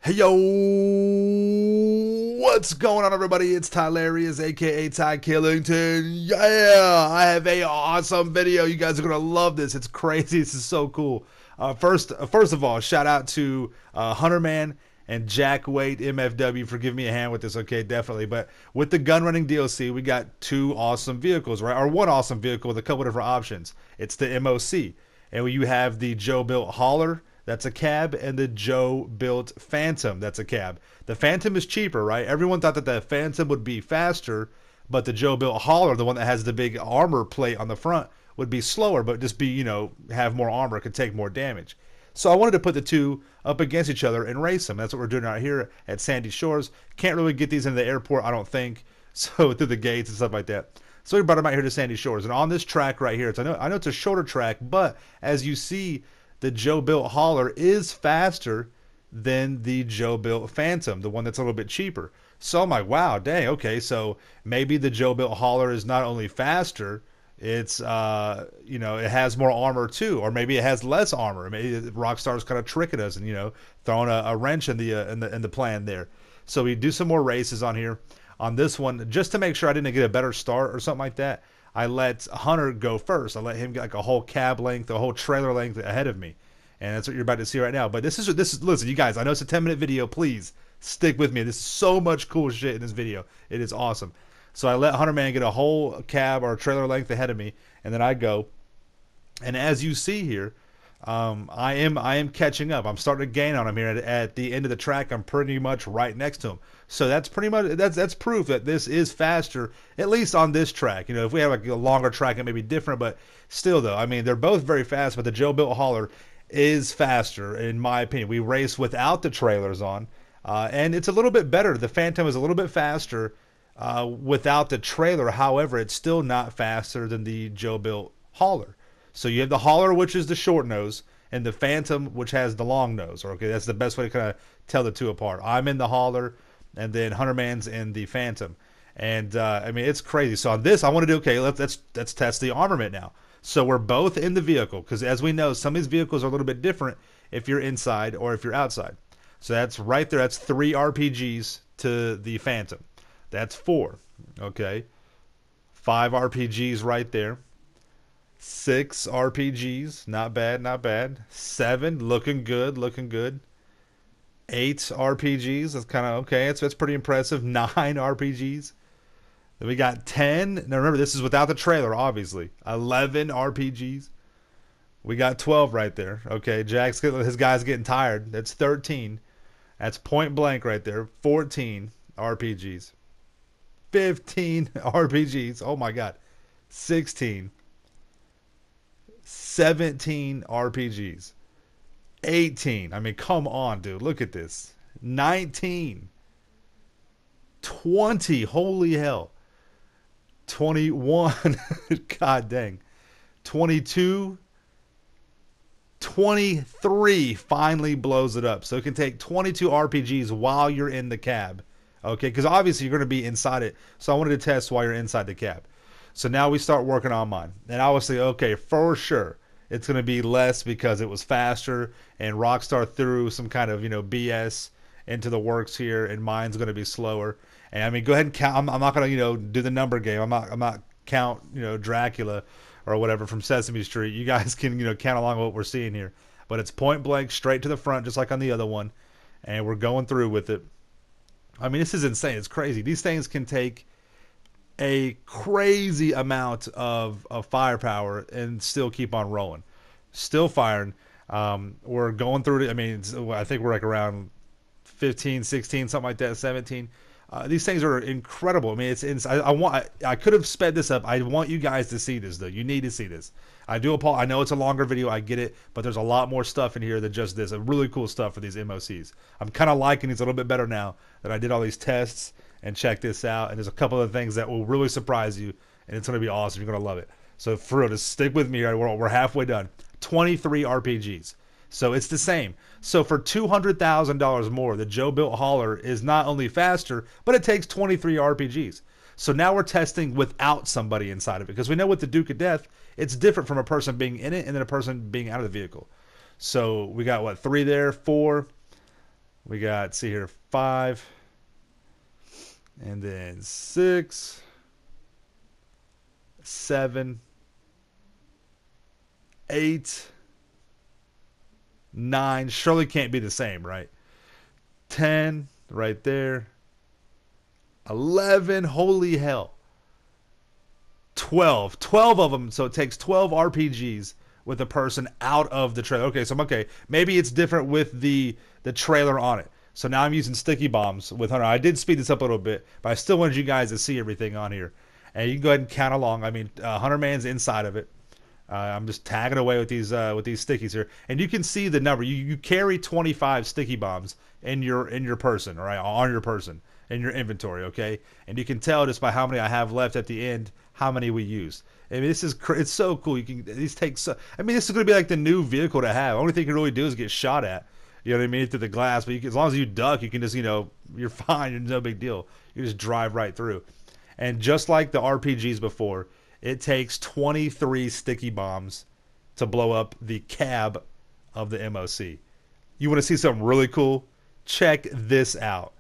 Hey yo, what's going on, everybody? It's Tylarious, aka Ty Killington. Yeah, I have a awesome video. You guys are gonna love this. It's crazy. This is so cool. First of all, shout out to Hunter Man and Jack Wait MFW for giving me a hand with this. Okay, definitely. But with the Gunrunning DLC, we got two awesome vehicles, right? Or one awesome vehicle with a couple different options. It's the MOC, and you have the Joe built hauler. That's a cab, and the Joe built Phantom. That's a cab. The Phantom is cheaper, right? Everyone thought that the Phantom would be faster, but the Joe built hauler, the one that has the big armor plate on the front, would be slower, but just be, have more armor, could take more damage. So I wanted to put the two up against each other and race them. That's what we're doing out here at Sandy Shores. Can't really get these into the airport, I don't think, so through the gates and stuff like that. So we brought them out here to Sandy Shores. And on this track right here, I know it's a shorter track, but as you see, the Joe built hauler is faster than the Joe built Phantom, the one that's a little bit cheaper. So I'm like, wow, dang, okay, so maybe the Joe built hauler is not only faster, it's it has more armor too, or maybe it has less armor. Maybe Rockstar's kind of tricking us and throwing a wrench in the plan there. So we do some more races on here. On this one, just to make sure I didn't get a better start or something like that, I let Hunter go first. I let him get like a whole cab length, a whole trailer length ahead of me. And that's what you're about to see right now. But this is listen, you guys, I know it's a 10-minute video. Please stick with me. This is so much cool shit in this video. It is awesome. So I let Hunter Man get a whole cab or trailer length ahead of me, and then I go. And as you see here, I am catching up. I'm starting to gain on him here. At the end of the track, I'm pretty much right next to him. So that's pretty much that's proof that this is faster, at least on this track. If we have like a longer track, it may be different, but still, though, I mean, they're both very fast. But the Joe built hauler is faster, in my opinion. We race without the trailers on, and it's a little bit better. The Phantom is a little bit faster without the trailer. However, it's still not faster than the Joe built hauler. So you have the hauler, which is the short nose, and the Phantom, which has the long nose. Okay, that's the best way to kind of tell the two apart. I'm in the hauler, and then Hunter Man's in the Phantom. And I mean, it's crazy. So on this, I want to do, okay, let's test the armament now. So we're both in the vehicle, because as we know, some of these vehicles are a little bit different if you're inside or if you're outside. So that's right there. That's 3 RPGs to the Phantom. That's 4. Okay, 5 RPGs right there. 6 RPGs, not bad, not bad. 7, looking good, looking good. 8 RPGs, that's kind of okay. That's pretty impressive. 9 RPGs. Then we got 10. Now remember, this is without the trailer, obviously. 11 RPGs. We got 12 right there. Okay, his guy's getting tired. That's 13. That's point blank right there. 14 RPGs. 15 RPGs. Oh my God. 16. 17 RPGs. 18. I mean, come on, dude. Look at this. 19. 20. Holy hell. 21. God dang. 22. 23 finally blows it up. So it can take 22 RPGs while you're in the cab. Okay, because obviously you're going to be inside it. So I wanted to test while you're inside the cab. So now we start working on mine. And obviously, okay, for sure, it's going to be less because it was faster and Rockstar threw some kind of, BS into the works here, and mine's going to be slower. And I mean, go ahead and count. I'm not going to, do the number game. I'm not count, Dracula or whatever from Sesame Street. You guys can, count along what we're seeing here. But it's point blank, straight to the front, just like on the other one. And we're going through with it. I mean, this is insane. It's crazy. These things can take a crazy amount of firepower and still keep on rolling, still firing. We're going through it. I mean, I think we're like around 15, 16, something like that, 17. These things are incredible. I mean, I could have sped this up. I want you guys to see this, though. You need to see this. I do apologize. I know it's a longer video. I get it, but there's a lot more stuff in here than just this. Really cool stuff for these MOCs. I'm kind of liking these a little bit better now that I did all these tests and check this out. And there's a couple of things that will really surprise you, and it's going to be awesome. You're going to love it. So for real, just stick with me here. We're halfway done. 23 RPGs. So it's the same. So for $200,000 more, the Joe built hauler is not only faster, but it takes 23 RPGs. So now we're testing without somebody inside of it, because we know with the Duke of Death, it's different from a person being in it and then a person being out of the vehicle. So we got what, 3 there, 4, We got, see here, 5, and then 6, 7, 8, 9. Surely can't be the same, right? 10 right there. 11. Holy hell. 12. 12 of them. So it takes 12 RPGs with a person out of the trailer. Okay, so I'm okay. Maybe it's different with the trailer on it. So now I'm using sticky bombs with Hunter. I did speed this up a little bit, but I still wanted you guys to see everything on here. And you can go ahead and count along. I mean, Hunter Man's inside of it. I'm just tagging away with these stickies here, and you can see the number. You carry 25 sticky bombs in your person, right, on your person in your inventory, okay? And you can tell just by how many I have left at the end how many we used. I mean, it's so cool. You can these take so. I mean, this is going to be like the new vehicle to have. Only thing you can really do is get shot at. You know what I mean, through the glass. But as long as you duck, you can just you're fine. You're no big deal. You just drive right through. And just like the RPGs before, it takes 23 sticky bombs to blow up the cab of the MOC. You want to see something really cool? Check this out.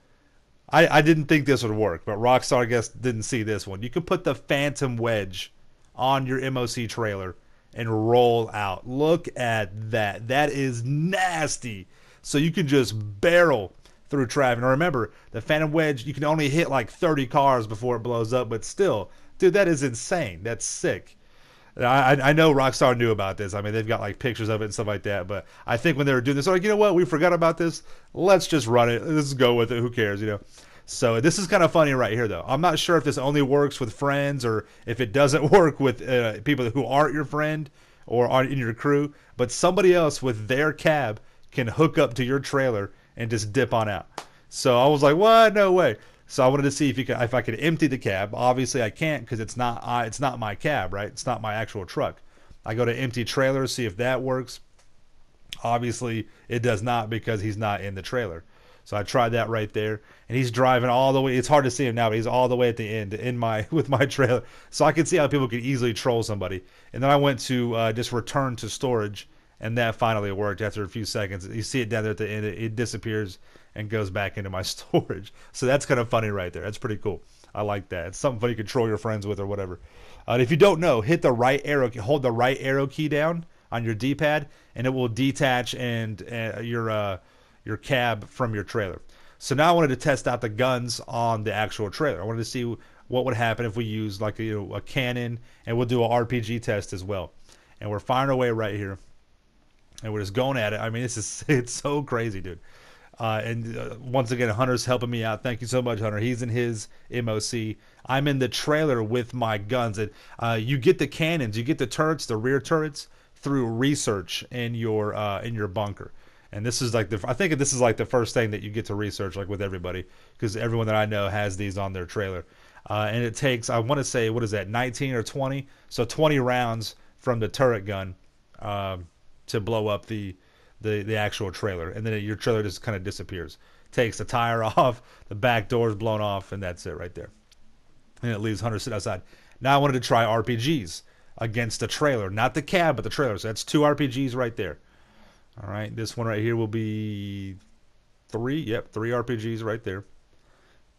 I didn't think this would work, but Rockstar, I guess, didn't see this one. You can put the Phantom Wedge on your MOC trailer and roll out. Look at that. That is nasty. So you can just barrel through traffic. Now remember, the Phantom Wedge, you can only hit like 30 cars before it blows up, but still, dude, that is insane. That's sick. I know Rockstar knew about this. I mean, they've got like pictures of it and stuff like that. But I think when they were doing this, they're like, you know what? We forgot about this. Let's just run it. Let's go with it. Who cares, So this is kind of funny right here, though. I'm not sure if this only works with friends or if it doesn't work with people who aren't your friend or aren't in your crew. But somebody else with their cab can hook up to your trailer and just dip on out. So I was like, what? No way. So I wanted to see if I could empty the cab. Obviously I can't because it's not my cab, right? It's not my actual truck. I go to empty trailer, see if that works. Obviously it does not because he's not in the trailer. So I tried that right there, and he's driving all the way. It's hard to see him now, but he's all the way at the end with my trailer. So I can see how people could easily troll somebody. And then I went to just return to storage, and that finally worked after a few seconds. You see it down there at the end. It disappears and goes back into my storage. So that's kind of funny right there. That's pretty cool. I like that. It's something funny you can troll your friends with or whatever. If you don't know, hit the right arrow, hold the right arrow key down on your D-pad, and it will detach your cab from your trailer. So now I wanted to test out the guns on the actual trailer. I wanted to see what would happen if we use like a cannon, and we'll do an RPG test as well. And we're firing away right here, and we're just going at it. I mean, it's so crazy, dude. Once again, Hunter's helping me out. Thank you so much, Hunter. He's in his MOC. I'm in the trailer with my guns. And you get the cannons, you get the turrets, the rear turrets through research in your bunker. And this is like I think this is like the first thing that you get to research, like with everybody, because everyone that I know has these on their trailer. And it takes, I want to say, what is that, 19 or 20? So 20 rounds from the turret gun to blow up the actual trailer, and then your trailer just kind of disappears. Takes the tire off, the back door's blown off, and that's it right there. And it leaves Hunter sit outside. Now I wanted to try RPGs against the trailer, not the cab, but the trailer. So that's 2 RPGs right there. All right, this one right here will be 3. Yep, 3 RPGs right there.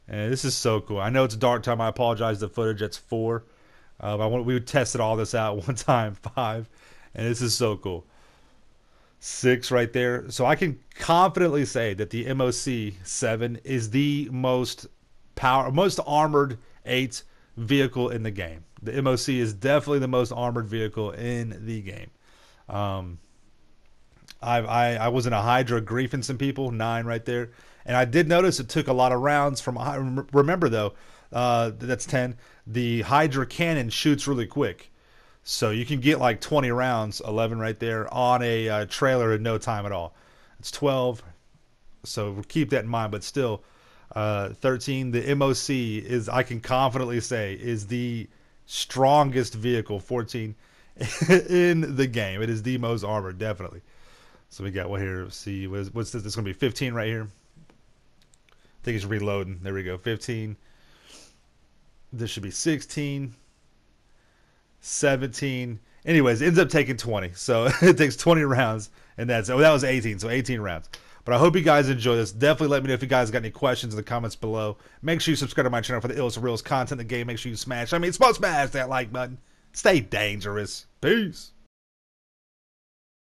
And this is so cool. I know it's dark time. I apologize. The footage, that's 4. We tested all this out one time, 5, and this is so cool. 6 right there. So I can confidently say that the MOC 7 is the most armored 8 vehicle in the game. The MOC is definitely the most armored vehicle in the game. I was in a Hydra griefing some people, 9 right there, and I did notice it took a lot of rounds from. Remember though, that's 10. The Hydra cannon shoots really quick. So you can get like 20 rounds, 11 right there, on a trailer in no time at all. It's 12, so we'll keep that in mind. But still, 13, the MOC is, I can confidently say, is the strongest vehicle, 14, in the game. It is the most armored, definitely. So we got what here? Let's see, what's this? This is going to be 15 right here. I think it's reloading. There we go, 15. This should be 16. 17. Anyways, it ends up taking 20. So it takes 20 rounds, and that was 18. So 18 rounds. But I hope you guys enjoy this. Definitely let me know if you guys got any questions in the comments below. Make sure you subscribe to my channel for the illest reels content in the game. Make sure you smash that like button. Stay dangerous. Peace.